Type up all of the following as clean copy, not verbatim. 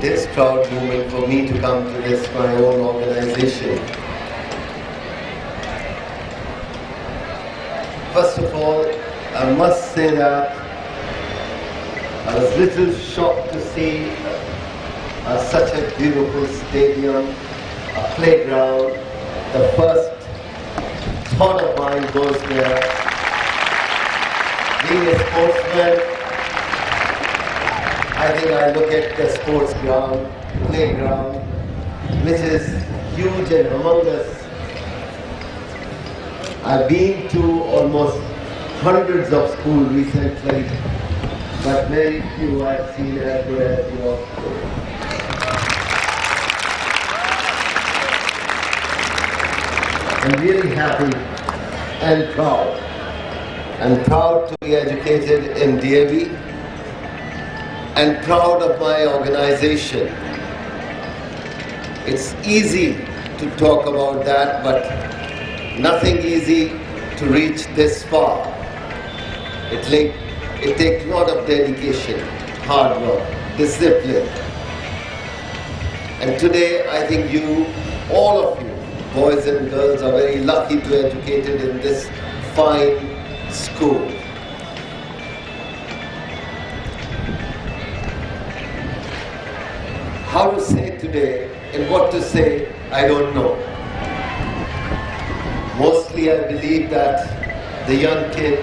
this proud moment for me to come to this, my own organization. First of all, I must say that I was a little shocked to see such a beautiful stadium, a playground. The first thought of mine goes there. Being a sportsman, I think I look at the sports ground, playground, which is huge and humongous. I've been to almost hundreds of schools recently, but very few I've seen as good as your school. I'm really happy and proud. I'm proud to be educated in DAV and proud of my organization. It's easy to talk about that, but nothing easy to reach this far. It takes a lot of dedication, hard work, discipline. And today I think you, all of you, boys and girls, are very lucky to be educated in this fine school. How to say today and what to say, I don't know. Mostly I believe that the young kids,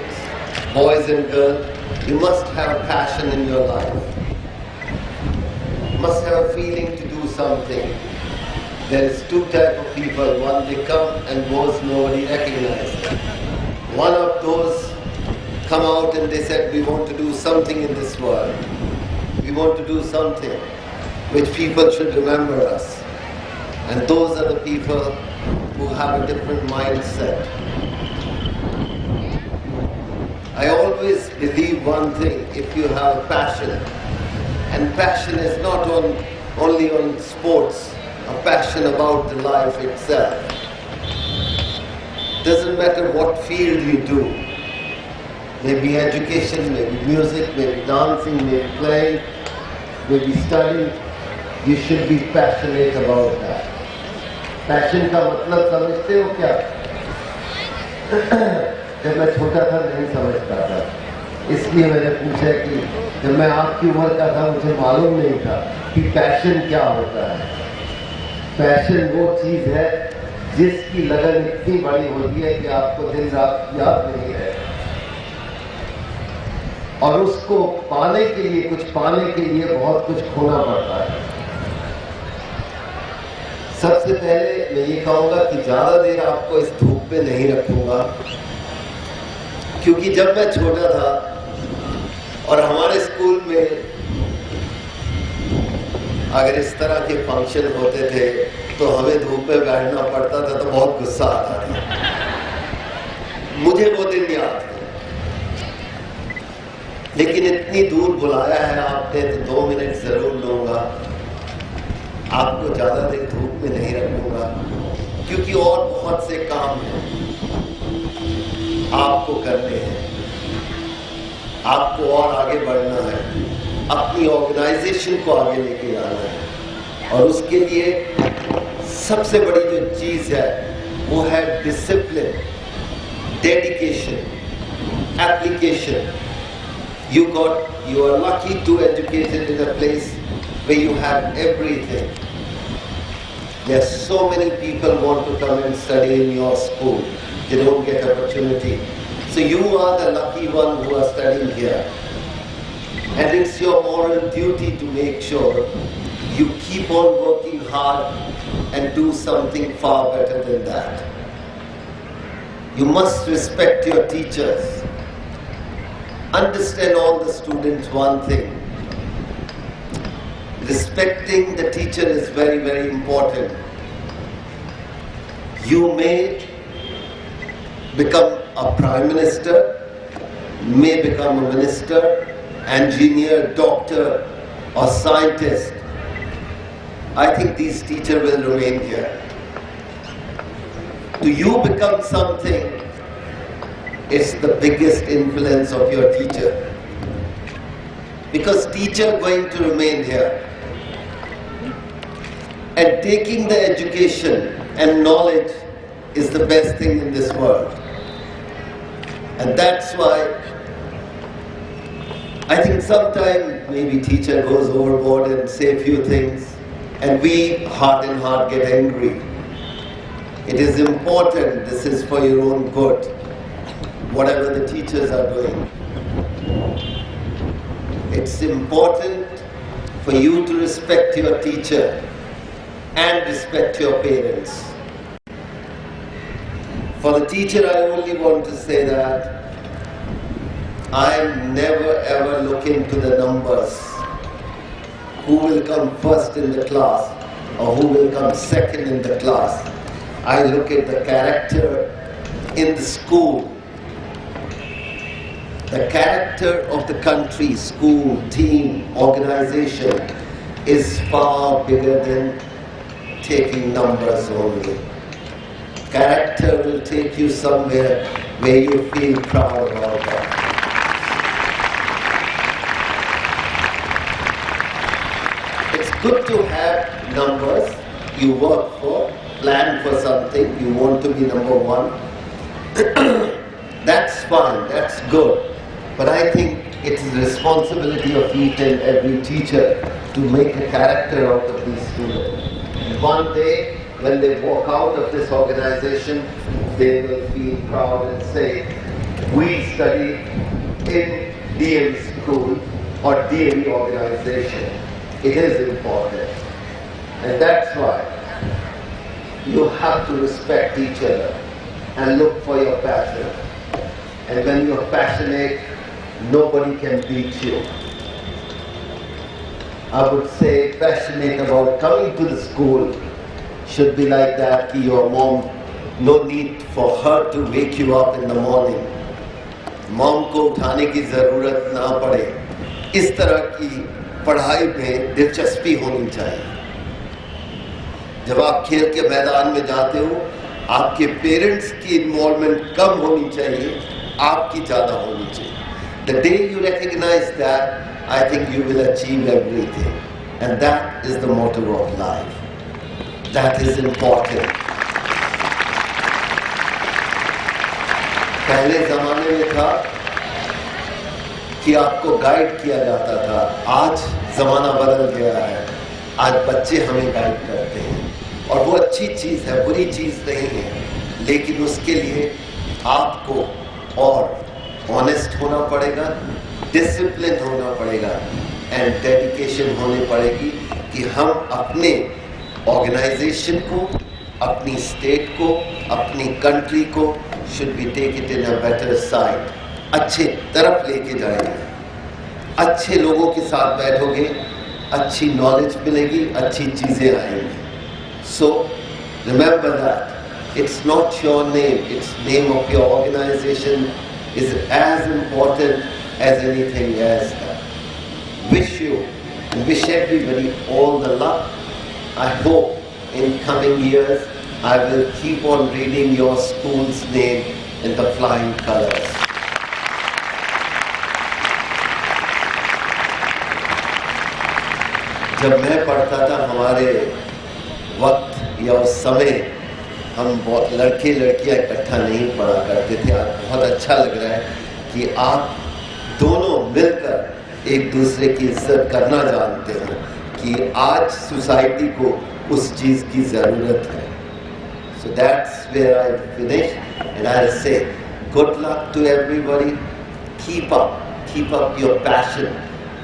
boys and girls, you must have a passion in your life. You must have a feeling to do something. There is two types of people. One, they come and goes, nobody recognizes them. One of those come out and they said, we want to do something in this world. We want to do something which people should remember us. And those are the people who have a different mindset. I always believe one thing: if you have a passion, and passion is not only on sports, a passion about the life itself. Doesn't matter what field you do. Maybe education, maybe music, maybe dancing, maybe playing, maybe studying. You should be passionate about that. Passion का मतलब समझते हो क्या? जब मैं छोटा था नहीं समझता था, इसलिए मैंने पूछा कि जब मैं आपकी उम्र का था मुझे मालूम नहीं था कि पैशन क्या होता है। पैशन वो चीज है जिसकी लगन इतनी बड़ी होती है कि आपको दिन रात याद नहीं है, और उसको पाने के लिए, कुछ पाने के लिए बहुत कुछ खोना पड़ता है। सबसे पहले मैं ये कहूँगा कि ज़्यादा देर आपको इस धूप में नहीं रखूँगा, क्योंकि जब मैं छोटा था और हमारे स्कूल में अगर इस तरह के फंक्शन होते थे तो हमें धूप में बैठना पड़ता था, तो बहुत गुस्सा आता था। मुझे वो दिन याद है। लेकिन इतनी दूर बुलाया है आपने तो 2 मिनट जरूर लूँगा। आपको ज़्यादा देर धूप में नहीं रखूँगा, क्योंकि और बहुत से काम हैं आपको करने हैं। आपको और आगे बढ़ना है, अपनी ऑर्गेनाइजेशन को आगे लेके जाना है, और उसके लिए सबसे बड़ी जो चीज़ है वो है discipline, dedication, application. You are lucky to educated in a place where you have everything. There are so many people want to come and study in your school. They don't get opportunity. So you are the lucky one who are studying here. And it's your moral duty to make sure you keep on working hard and do something far better than that. You must respect your teachers. Understand all the students one thing. Respecting the teacher is very, very important. You may become a prime minister, may become a minister, engineer, doctor, or scientist. I think these teachers will remain here. Do you become something? It's the biggest influence of your teacher. Because teacher going to remain here. And taking the education and knowledge is the best thing in this world. And that's why I think sometimes maybe teacher goes overboard and say a few things, and we heart and heart get angry. It is important, this is for your own good, whatever the teachers are doing. It's important for you to respect your teacher and respect your parents. For the teacher, I only want to say that I'm never ever looking to the numbers. Who will come first in the class or who will come second in the class. I look at the character in the school. The character of the country, school, team, organization is far bigger than taking numbers only. Character will take you somewhere where you feel proud about that. It's good to have numbers. You work for, plan for something, you want to be number one. That's fine, that's good. But I think it's the responsibility of each and every teacher to make a character out of these students. And one day, when they walk out of this organization, they will feel proud and say, we studied in DM school or DM organization. It is important. And that's why you have to respect each other and look for your passion. And when you're passionate, nobody can beat you. I would say passionate about coming to the school should be like that, कि your mom, no need for her to wake you up in the morning. Mom को उठाने की ज़रूरत ना पड़े. इस तरह की पढ़ाई में दिलचस्पी होनी चाहिए. जब आप खेल के मैदान में जाते हो, आपके पेरेंट्स की इन्वॉल्वमेंट कम होनी चाहिए, आपकी ज़्यादा होनी चाहिए. The day you recognize that, I think you will achieve everything. And that is the motto of life. That is important. पहले ज़माने में था कि आपको गाइड किया जाता था. आज ज़माना बदल गया है. आज बच्चे हमें गाइड करते हैं. और वो अच्छी चीज़ है, बुरी चीज़ नहीं है. लेकिन उसके लिए आपको और ऑनेस्ट होना पड़ेगा, डिसिप्लिन होना पड़ेगा एंड डेडिकेशन होनी पड़ेगी कि हम अपने ऑर्गेनाइजेशन को, अपनी स्टेट को, अपनी कंट्री को should be take it in a better side, अच्छे तरफ लेके जाएंगे. अच्छे लोगों के साथ बैठोगे, अच्छी नॉलेज मिलेगी, अच्छी चीज़ें आएंगी. So remember that it's not your name, it's name of your organisation is as important as anything else. Wish you and wish everybody all the luck. I hope in coming years I will keep on reading your school's name in the flying colors. जब मैं पढ़ता था, हमारे वक्त या उस समय हम बहुत लड़के लड़कियां इकट्ठा नहीं पढ़ा करते थे. आज बहुत अच्छा लग रहा है कि आप दोनों मिलकर एक दूसरे की इज्जत करना जानते हो कि आज सोसाइटी को उस चीज़ की ज़रूरत है. So that's where I finish and I say good luck to everybody. Keep up your passion.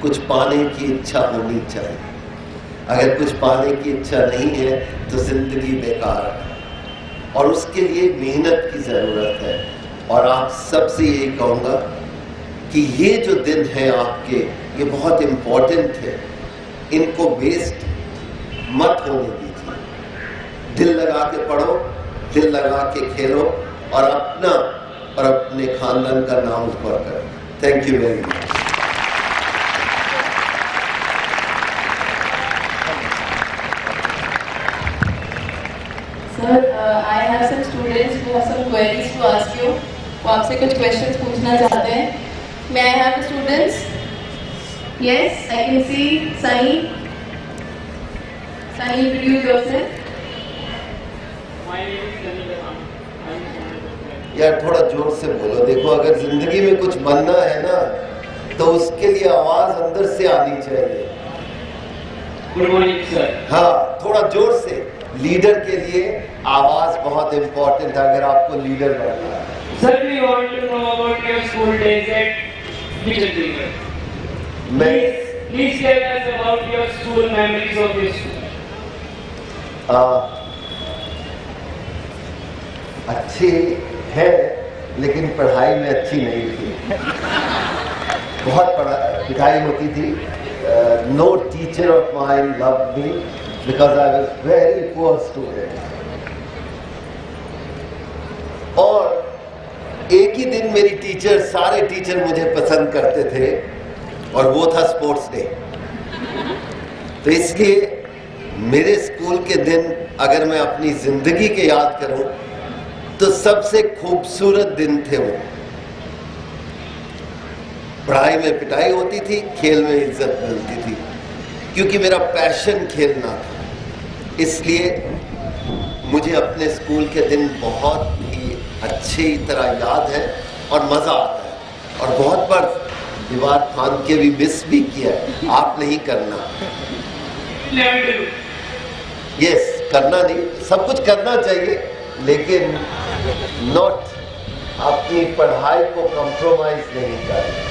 कुछ पाने की इच्छा होनी चाहिए. अगर कुछ पाने की इच्छा नहीं है तो जिंदगी बेकार है और उसके लिए मेहनत की ज़रूरत है. और आप सबसे यही कहूँगा कि ये जो दिन है आपके, ये बहुत इम्पोर्टेंट है. इनको वेस्ट मत होने दीजिए. दिल लगा के पढ़ो, दिल लगा के खेलो और अपना और अपने खानदान का नाम ऊपर करो. Thank you very much. Sir, I have some students who have some queries to ask you. वो आपसे कुछ questions पूछना चाहते हैं. May I have the students? Yes, I can see Sunny. Sunny, introduce yourself. My name is Sunny Khan. I am from Mumbai. यार थोड़ा जोर से बोलो। देखो, अगर जिंदगी में कुछ बनना है ना, तो उसके लिए आवाज अंदर से आनी चाहिए। Good morning, sir. हाँ, थोड़ा जोर से। लीडर के लिए आवाज बहुत इंपॉर्टेंट है अगर आपको लीडर बनना है। Sir, we want to know about your school days at Bijantigarh. मैं Please tell us about your school memories of your school. अच्छी है, लेकिन पढ़ाई में अच्छी नहीं थी। बहुत पिटाई होती थी। No teacher of mine loved me because I was very poor student. और एक ही दिन मेरी टीचर, सारे टीचर मुझे पसंद करते थे, और वो था स्पोर्ट्स डे। तो इसलिए मेरे स्कूल के दिन अगर मैं अपनी जिंदगी के याद करूं तो सबसे खूबसूरत दिन थे वो। पढ़ाई में पिटाई होती थी, खेल में इज्जत मिलती थी, क्योंकि मेरा पैशन खेलना था। इसलिए मुझे अपने स्कूल के दिन बहुत ही अच्छी तरह याद है और मजा आता है। और बहुत बार दीवार फान के भी मिस भी किया है। आप नहीं करना। Never do. यस, करना नहीं, सब कुछ करना चाहिए, लेकिन नॉट अपनी पढ़ाई को कंप्रोमाइज नहीं करना।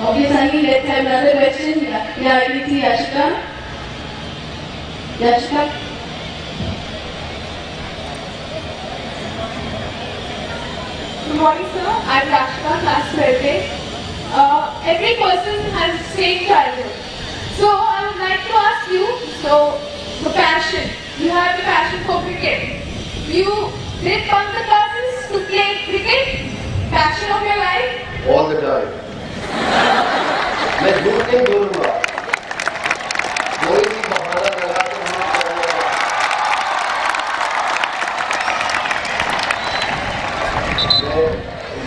Okay, Sunny, let's have another question. Yeah, Aditi, Yashika. Yashika. Good morning, sir. I'm Rashika, class 12A. Every person has the same childhood. So I would like to ask you, the passion. You have the passion for cricket. You did bunk the classes to play cricket? Passion of your life? All the time. मैं झूठ नहीं बोलूंगा, कोई भी बहाना लगा के नहीं करूंगा।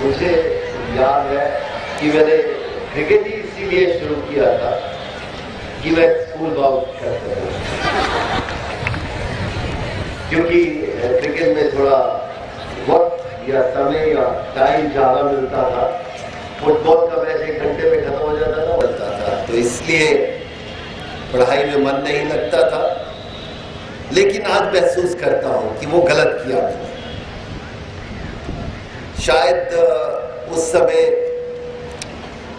मुझे याद है कि मैंने क्रिकेट ही इसीलिए शुरू किया था कि मैं स्कूल आउट करता था, क्योंकि क्रिकेट में थोड़ा वक्त या समय या टाइम ज्यादा मिलता था। फुटबॉल का मैच 1 घंटे में खत्म हो जाता था, बचता था, तो इसलिए पढ़ाई में मन नहीं लगता था। लेकिन आज महसूस करता हूं कि वो गलत किया मैंने। शायद उस समय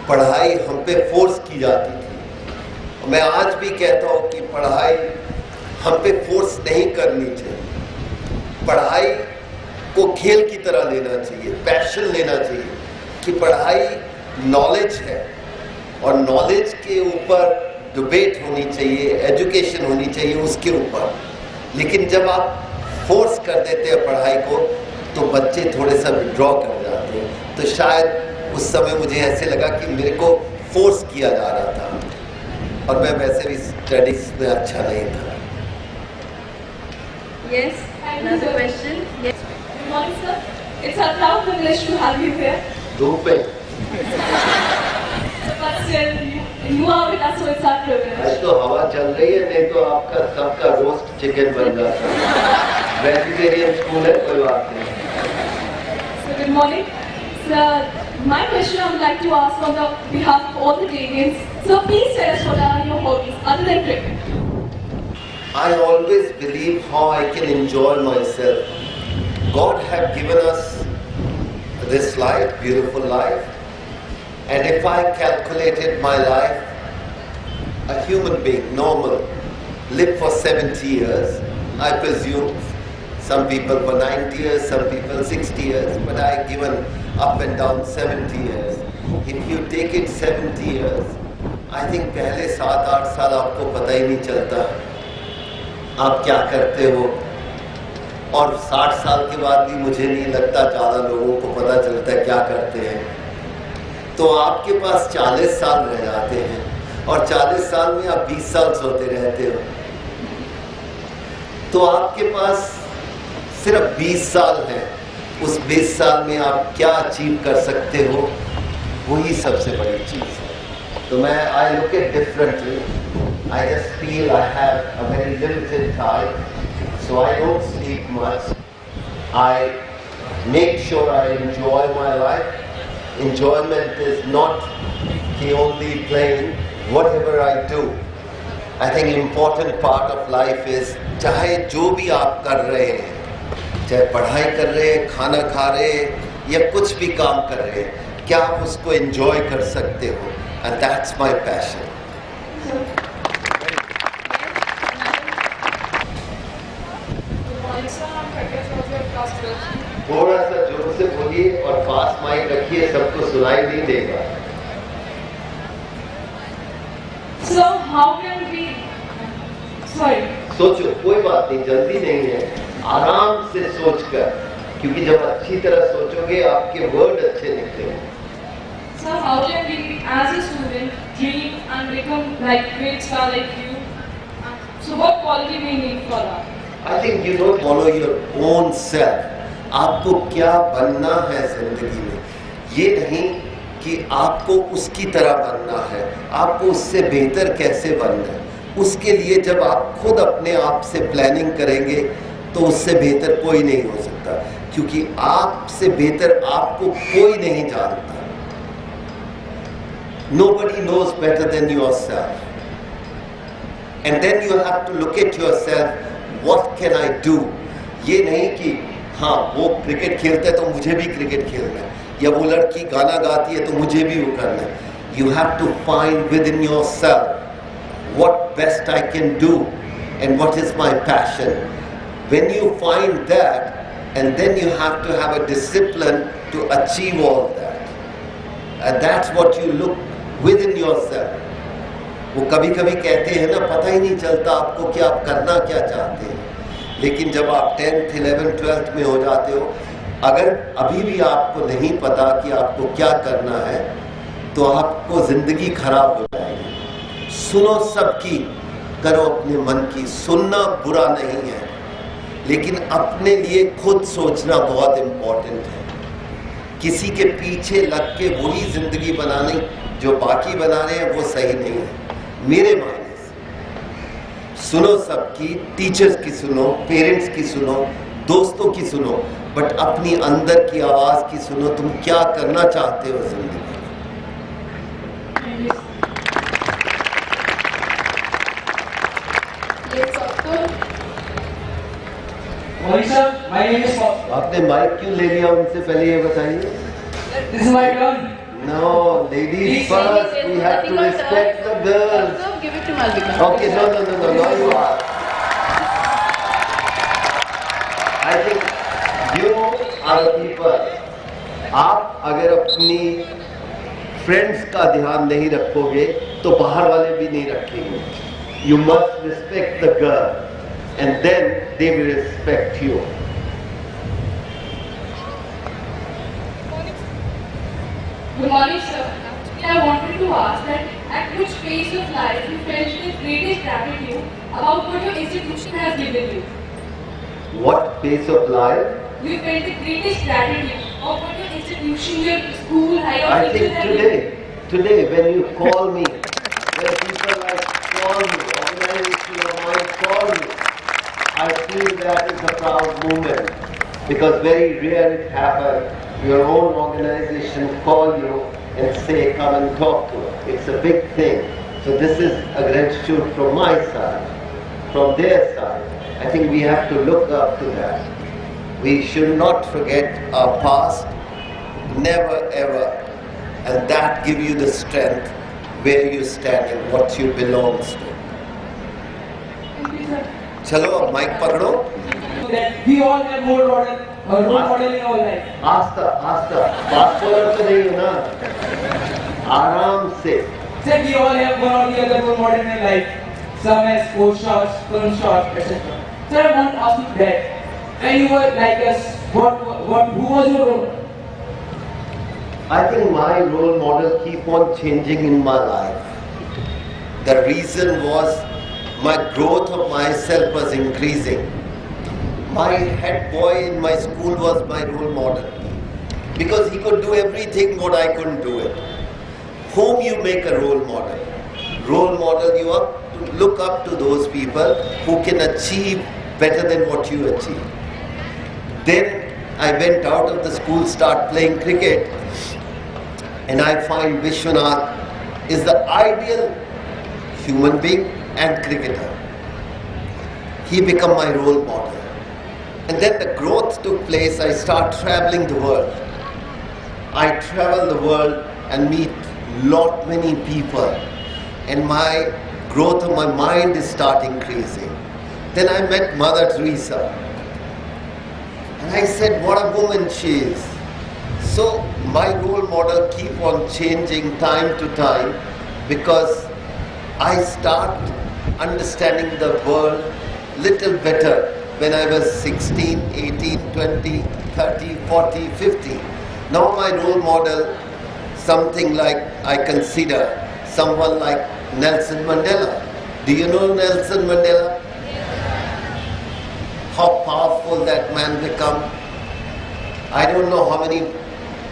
पढ़ाई हम पे फोर्स की जाती थी। मैं आज भी कहता हूं कि पढ़ाई हम पे फोर्स नहीं करनी चाहिए। पढ़ाई को खेल की तरह लेना चाहिए, पैशन लेना चाहिए कि पढ़ाई नॉलेज है, और नॉलेज के ऊपर डिबेट होनी चाहिए, एजुकेशन होनी चाहिए उसके ऊपर। लेकिन जब आप फोर्स कर देते हैं पढ़ाई को, तो बच्चे थोड़े सा विड्रॉ कर जाते हैं। तो शायद उस समय मुझे ऐसे लगा कि मेरे को फोर्स किया जा रहा था, और मैं वैसे भी स्टडीज में अच्छा नहीं था। Yes, another question. Yes. Good morning, sir. It's our proud privilege to have you here. धूप में But still, you are with us, so it's our privilege. आज तो हवा चल रही है, नहीं तो आपका सबका रोस्ट चिकन बन जाता है। वेजिटेरियन स्कूल है, कोई बात नहीं। So good morning. Sir, my question I would like to ask on the behalf of all the Canadians. So please tell us what are your hobbies other than cricket? I always believe how I can enjoy myself. God have given us this life, beautiful life, and if I calculated my life, a human being, normal, lived for 70 years, I presume some people for 90 years, some people 60 years, but I given up and down 70 years. If you take it 70 years, I think पहले 7-8 साल आपको पता ही नहीं चलता आप क्या करते हो, और 60 साल के बाद भी मुझे नहीं लगता ज़्यादा लोगों को पता चलता है क्या करते हैं। तो आपके पास 40 साल रह जाते हैं, और 40 साल में आप 20 साल सोते रहते हो, तो आपके पास सिर्फ 20 साल है। उस 20 साल में आप क्या अचीव कर सकते हो, वही सबसे बड़ी चीज़ है। तो मैं I look at differently, I just feel I have a very limited time, so I don't sleep much, I make sure I enjoy my life. Enjoyment is not कि only playing whatever I do. I think important part of life is, चाहे जो भी आप कर रहे हैं, चाहे पढ़ाई कर रहे हैं, खाना खा रहे हैं या कुछ भी काम कर रहे हैं, क्या आप उसको एंजॉय कर सकते हो? And that's my passion. थोड़ा सा जोर से बोलिए और पास माइक रखिए, सबको सुनाई नहीं देगा। So how can we? Sorry. सोचो, कोई बात नहीं, जल्दी नहीं है, आराम से सोचकर, क्योंकि जब अच्छी तरह सोचोगे आपके वर्ड अच्छे निकलेंगे। So how can we, as a student, dream and become like great star like you? So what quality we need for that? I think you don't follow your own self. आपको क्या बनना है जिंदगी में, ये नहीं कि आपको उसकी तरह बनना है, आपको उससे बेहतर कैसे बनना है। उसके लिए जब आप खुद अपने आप से प्लानिंग करेंगे तो उससे बेहतर कोई नहीं हो सकता, क्योंकि आपसे बेहतर आपको कोई नहीं जानता। Nobody knows better than yourself. And then you have to look at yourself, what can I do? ये नहीं कि हाँ वो क्रिकेट खेलता है तो मुझे भी क्रिकेट खेलना है, या वो लड़की गाना गाती है तो मुझे भी वो करना है। You have to find within yourself what best I can do and what is my passion. When you find that, and then you have to have a discipline to achieve all that. And that's what you look within yourself. वो कभी कभी कहते हैं ना, पता ही नहीं चलता आपको कि आप करना क्या चाहते हैं, लेकिन जब आप 10th, 11th, 12th में हो जाते हो, अगर अभी भी आपको नहीं पता कि आपको क्या करना है तो आपको जिंदगी खराब हो जाएगी। सुनो सबकी, करो अपने मन की। सुनना बुरा नहीं है, लेकिन अपने लिए खुद सोचना बहुत इम्पोर्टेंट है। किसी के पीछे लग के वही जिंदगी बनानी जो बाकी बना रहे हैं वो सही नहीं है मेरे मायने से। सुनो सबकी, टीचर्स की सुनो, पेरेंट्स की सुनो, दोस्तों की सुनो, बट अपनी अंदर की आवाज की सुनो। तुम क्या करना चाहते हो जिंदगी में? आपने माइक क्यों ले लिया उनसे, पहले ये बताइए। No, ladies first. We have to respect the girls. So give it to Malvika. Okay, no, you are. I think you are the people. आप अगर अपनी फ्रेंड्स का ध्यान नहीं रखोगे तो बाहर वाले भी नहीं रखेंगे। You must respect the girl, and then they will respect you. Good morning, sir. I wanted to ask that at which phase of life you felt the greatest gratitude about what your institution has given you? What phase of life? You felt the greatest gratitude of what your institution, your school, your I teachers think have given you? today when you call me, when people like call me, organization of mine call me, I feel that is a proud moment, because very rare it happens. Your own organization call you and say come and talk to us. It's a big thing. So this is a gratitude from my side, from their side. I think we have to look up to that. We should not forget our past, never ever, and that give you the strength where you stand and what you belongs to. चलो अब mic पकड़ो। We all have role model in our life. Aastha fast forward तो नहीं हो ना, आराम से। Say we all have one or the other role model in our life. Some as sports stars, film stars, etc. So I want to ask you that when you were like us, who was your role model? I think my role model keep on changing in my life. The reason was my growth of myself was increasing. My head boy in my school was my role model. because he could do everything what I couldn't do it. Whom you make a role model? Role model, you have to look up to those people who can achieve better than what you achieve. Then I went out of the school, start playing cricket, and I find Vishwanath is the ideal human being and cricketer. He became my role model. And then the growth took place. I start traveling the world. I travel the world and meet many people. And my growth of my mind is start increasing. Then I met Mother Teresa. And I said, what a woman she is. So my role model keep on changing time to time because I start understanding the world little better when I was 16, 18, 20, 30, 40, 50. Now my role model, something like I consider someone like Nelson Mandela. Do you know Nelson Mandela? How powerful that man become. I don't know how many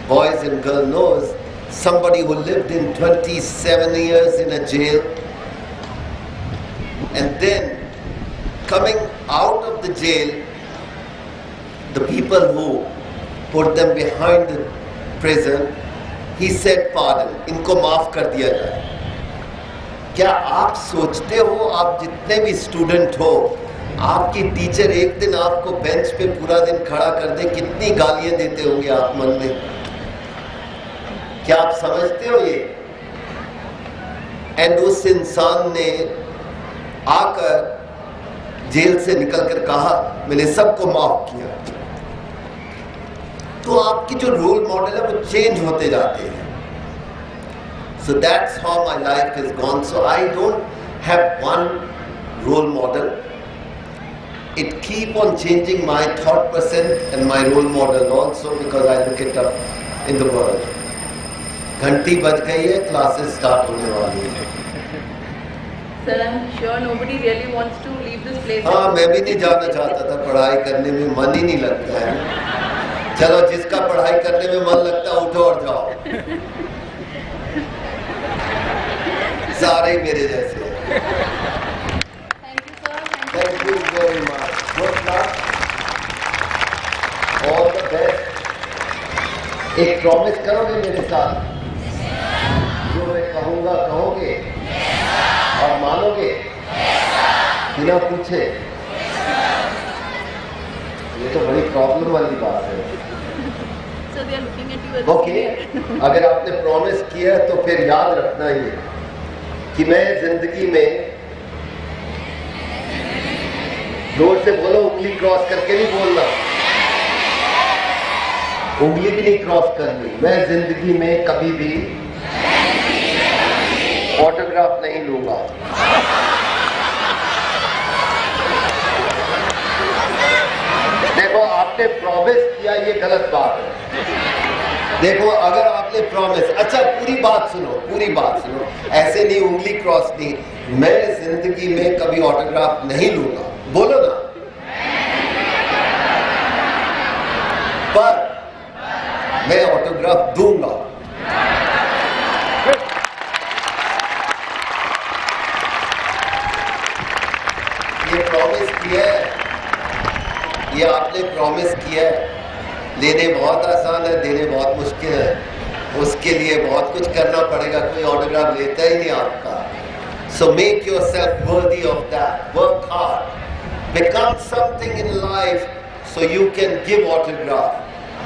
boys and girls knows somebody who lived in 27 years in a jail and then coming out of the jail, the people who put them behind the prison, he said pardon, इनको माफ कर दिया जाए. क्या आप सोचते हो आप जितने भी स्टूडेंट हो आपकी टीचर एक दिन आपको बेंच पे पूरा दिन खड़ा कर दे कितनी गालियां देते होंगे आप मन में? क्या आप समझते हो ये? एंड उस इंसान ने आकर जेल से निकलकर कहा मैंने सबको माफ किया. तो आपकी जो रोल मॉडल है वो चेंज होते जाते हैं. So that's how my life has gone. So I don't have one role model. It keep on changing my thought process and my role model also because I look it up in the world. घंटी बज गई है, classes start होने वाली है. Sir, I'm sure nobody really wants to leave this place. हाँ, मैं भी नहीं जाना चाहता था. पढ़ाई करने में मन ही नहीं लगता है. चलो जिसका पढ़ाई करने में मन लगता है उठो और जाओ. सारे ही मेरे जैसे. Thank you, sir. Thank you very much. Good luck. All the best. एक प्रॉमिस करोगे मेरे साथ? जो मैं कहूँगा कहोगे? और मानोगे? बिना पूछे? ये तो बड़ी प्रॉब्लम वाली बात है. So they are looking at you as okay, अगर आपने प्रॉमिस किया है तो फिर याद रखना ये कि मैं जिंदगी में जोर से बोलो, उंगली क्रॉस करके नहीं बोलना. उंगली भी नहीं क्रॉस करनी. मैं जिंदगी में कभी भी ऑटोग्राफ नहीं लूंगा. देखो आपने प्रॉमिस किया, ये गलत बात है. देखो अगर आपने प्रॉमिस, अच्छा पूरी बात सुनो, पूरी बात सुनो. ऐसे नहीं उंगली क्रॉस नहीं. मैं जिंदगी में कभी ऑटोग्राफ नहीं लूंगा. बोलो ना. पर मैं ऑटोग्राफ दूंगा. ये प्रॉमिस किया है, ये आपने प्रॉमिस किया है. लेने बहुत आसान है, देने बहुत मुश्किल है. उसके लिए बहुत कुछ करना पड़ेगा. कोई ऑटोग्राफ लेता ही नहीं आपका. So make yourself worthy of that. Work hard. Become something in life so you can give autograph.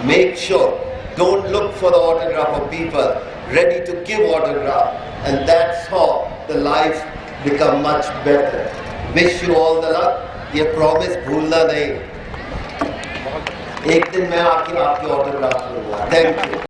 Make sure, don't look for the autograph of people. Ready to give autograph. And that's how the life become much better. Wish you all the luck. ये promise भूलना नहीं. एक दिन मैं आके आपकी autograph लूंगा. Thank you.